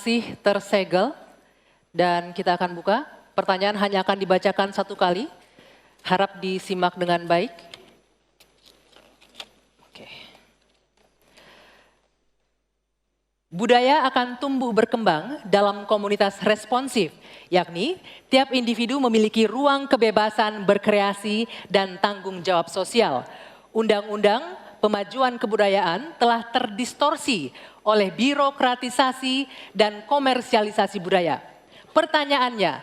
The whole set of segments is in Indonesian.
masih tersegel dan kita akan buka. Pertanyaan hanya akan dibacakan satu kali. Harap disimak dengan baik. Oke. Budaya akan tumbuh berkembang dalam komunitas responsif, yakni tiap individu memiliki ruang kebebasan berkreasi dan tanggung jawab sosial. Undang-undang Pemajuan Kebudayaan telah terdistorsi oleh birokratisasi dan komersialisasi budaya. Pertanyaannya,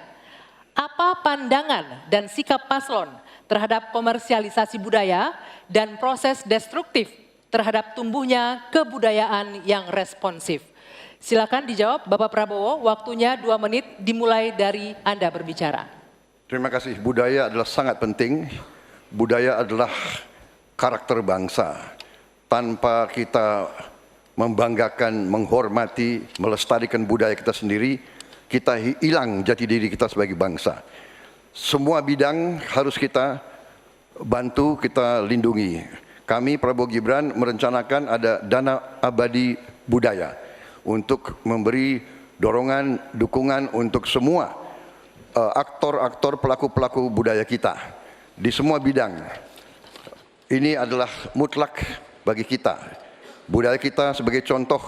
apa pandangan dan sikap paslon terhadap komersialisasi budaya dan proses destruktif terhadap tumbuhnya kebudayaan yang responsif? Silakan dijawab Bapak Prabowo, waktunya 2 menit dimulai dari Anda berbicara. Terima kasih. Budaya adalah sangat penting. Budaya adalah karakter bangsa. Tanpa kita membanggakan, menghormati, melestarikan budaya kita sendiri, kita hilang jati diri kita sebagai bangsa. Semua bidang harus kita bantu, kita lindungi. Kami Prabowo Gibran merencanakan ada dana abadi budaya untuk memberi dorongan, dukungan untuk semua aktor-aktor, pelaku-pelaku budaya kita di semua bidang. Ini adalah mutlak bagi kita. Budaya kita sebagai contoh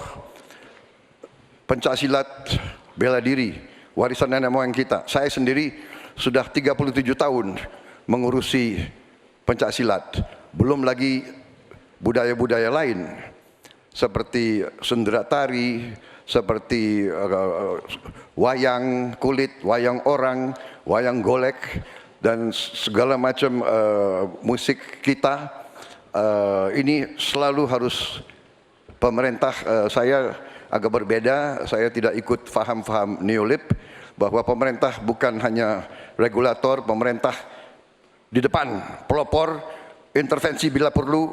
pencaksilat, bela diri, warisan nenek moyang kita. Saya sendiri sudah 37 tahun mengurusi pencaksilat. Belum lagi budaya-budaya lain seperti sendera tari, seperti wayang kulit, wayang orang, wayang golek, dan segala macam musik kita. Ini selalu harus pemerintah, saya agak berbeda, saya tidak ikut faham-faham neolib bahwa pemerintah bukan hanya regulator, pemerintah di depan, pelopor, intervensi bila perlu,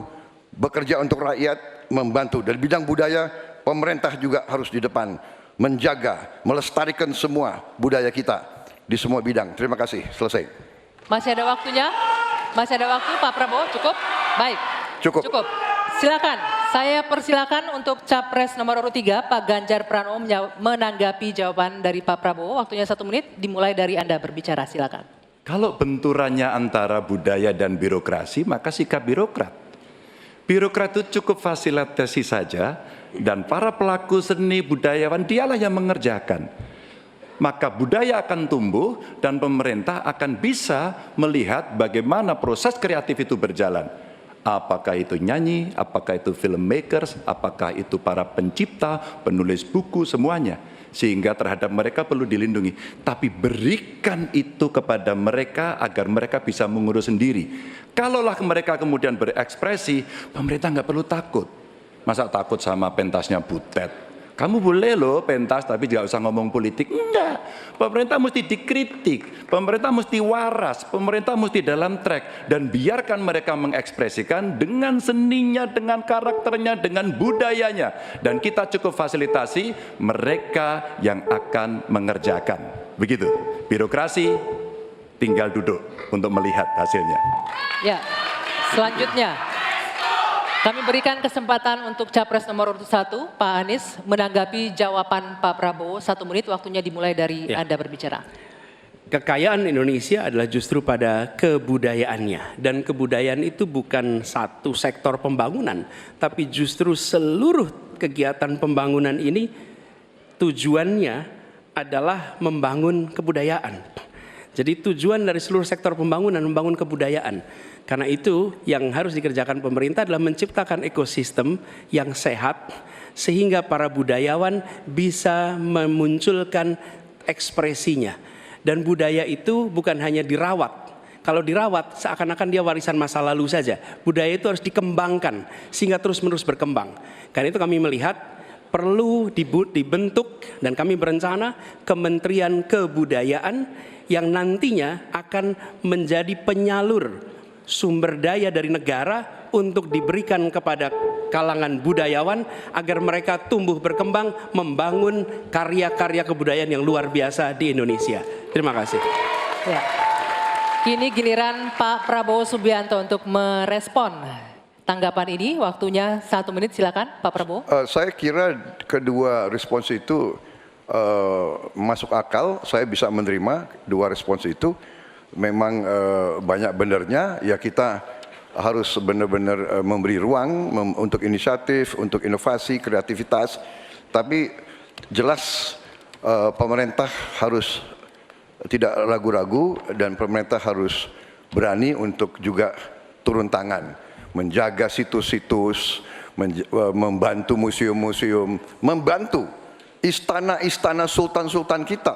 bekerja untuk rakyat, membantu. Dan bidang budaya, pemerintah juga harus di depan, menjaga, melestarikan semua budaya kita di semua bidang. Terima kasih, selesai. Masih ada waktunya? Masih ada waktu Pak Prabowo? Cukup? Baik. Cukup. Silakan, saya persilakan untuk Capres nomor urut 3 Pak Ganjar Pranowo menanggapi jawaban dari Pak Prabowo. Waktunya 1 menit, dimulai dari Anda berbicara, silakan. Kalau benturannya antara budaya dan birokrasi, maka sikap birokrat. Birokrat itu cukup fasilitasi saja, dan para pelaku seni budayawan dialah yang mengerjakan. Maka budaya akan tumbuh dan pemerintah akan bisa melihat bagaimana proses kreatif itu berjalan. Apakah itu nyanyi, apakah itu filmmakers, apakah itu para pencipta, penulis buku, semuanya. Sehingga terhadap mereka perlu dilindungi. Tapi berikan itu kepada mereka agar mereka bisa mengurus sendiri. Kalaulah mereka kemudian berekspresi, pemerintah nggak perlu takut. Masa takut sama pentasnya Butet? Kamu boleh loh pentas tapi tidak usah ngomong politik. Enggak, pemerintah mesti dikritik, pemerintah mesti waras, pemerintah mesti dalam track. Dan biarkan mereka mengekspresikan dengan seninya, dengan karakternya, dengan budayanya. Dan kita cukup fasilitasi mereka yang akan mengerjakan. Begitu, birokrasi tinggal duduk untuk melihat hasilnya. Ya, selanjutnya. Kami berikan kesempatan untuk Capres nomor urut 1, Pak Anies, menanggapi jawaban Pak Prabowo. 1 menit, waktunya dimulai dari Anda berbicara. Kekayaan Indonesia adalah justru pada kebudayaannya. Dan kebudayaan itu bukan satu sektor pembangunan, tapi justru seluruh kegiatan pembangunan ini tujuannya adalah membangun kebudayaan. Jadi tujuan dari seluruh sektor pembangunan membangun kebudayaan. Karena itu yang harus dikerjakan pemerintah adalah menciptakan ekosistem yang sehat sehingga para budayawan bisa memunculkan ekspresinya. Dan budaya itu bukan hanya dirawat. Kalau dirawat seakan-akan dia warisan masa lalu saja. Budaya itu harus dikembangkan sehingga terus-menerus berkembang. Karena itu kami melihat perlu dibentuk dan kami berencana Kementerian Kebudayaan yang nantinya akan menjadi penyalur sumber daya dari negara untuk diberikan kepada kalangan budayawan agar mereka tumbuh berkembang membangun karya-karya kebudayaan yang luar biasa di Indonesia. Terima kasih. Ya. Kini giliran Pak Prabowo Subianto untuk merespon tanggapan ini. Waktunya 1 menit, silakan Pak Prabowo. Saya kira kedua respons itu masuk akal, saya bisa menerima dua respons itu. Memang banyak benernya, ya kita harus benar-benar memberi ruang untuk inisiatif, untuk inovasi, kreativitas. Tapi jelas pemerintah harus tidak ragu-ragu dan pemerintah harus berani untuk juga turun tangan, menjaga situs-situs, membantu museum-museum, membantu istana-istana sultan-sultan kita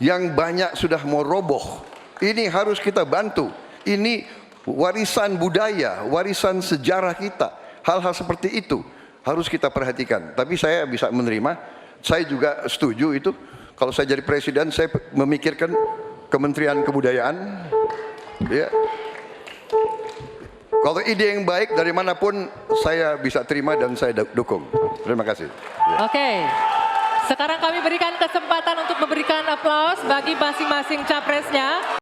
yang banyak sudah mau roboh. Ini harus kita bantu. Ini warisan budaya, warisan sejarah kita. Hal-hal seperti itu harus kita perhatikan. Tapi saya bisa menerima, saya juga setuju itu. Kalau saya jadi presiden, saya memikirkan Kementerian Kebudayaan. Ya. Kalau ide yang baik dari manapun saya bisa terima dan saya dukung. Terima kasih. Ya. Oke. Sekarang kami berikan kesempatan untuk memberikan aplaus bagi masing-masing capresnya.